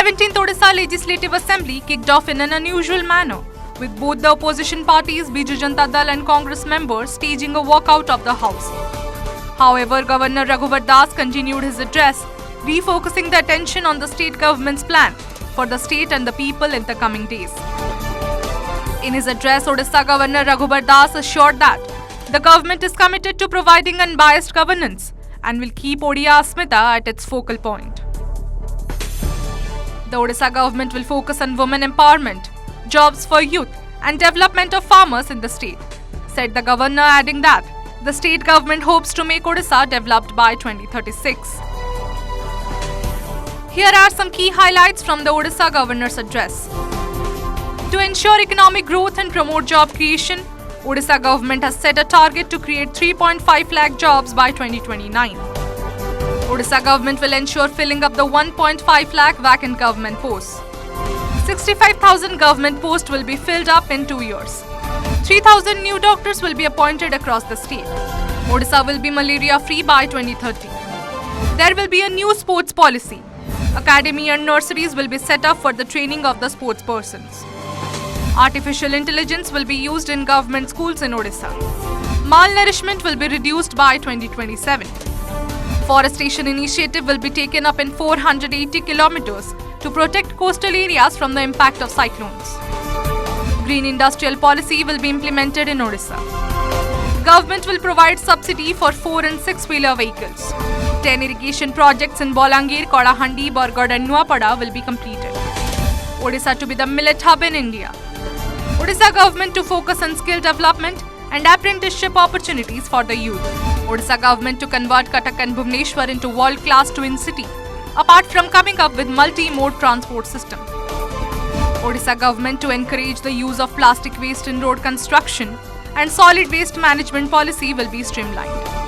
17th Odisha Legislative Assembly kicked off in an unusual manner, with both the opposition parties Biju Janata Dal and Congress members staging a walkout of the house. However, Governor Raghuvar Das continued his address, refocusing the attention on the state government's plan for the state and the people in the coming days. In his address, Odisha Governor Raghuvar Das assured that the government is committed to providing unbiased governance and will keep Odia Asmita at its focal point. The Odisha government will focus on women empowerment, jobs for youth and development of farmers in the state, said the governor, adding that the state government hopes to make Odisha developed by 2036. Here are some key highlights from the Odisha governor's address. To ensure economic growth and promote job creation, Odisha government has set a target to create 3.5 lakh jobs by 2029. Odisha government will ensure filling up the 1.5 lakh vacant government posts. 65,000 government posts will be filled up in 2 years. 3,000 new doctors will be appointed across the state. Odisha will be malaria-free by 2030. There will be a new sports policy. Academy and nurseries will be set up for the training of the sports persons. Artificial intelligence will be used in government schools in Odisha. Malnourishment will be reduced by 2027. Forestation initiative will be taken up in 480 kilometers to protect coastal areas from the impact of cyclones. Green industrial policy will be implemented in Odisha. Government will provide subsidy for 4 and 6-wheeler vehicles. 10 irrigation projects in Bolangir, Kodahandi, Bargarh and Nuapada will be completed. Odisha to be the millet hub in India. Odisha government to focus on skill development and apprenticeship opportunities for the youth. Odisha government to convert Cuttack and Bhubaneswar into world-class twin city, apart from coming up with multi-mode transport system. Odisha government to encourage the use of plastic waste in road construction and solid waste management policy will be streamlined.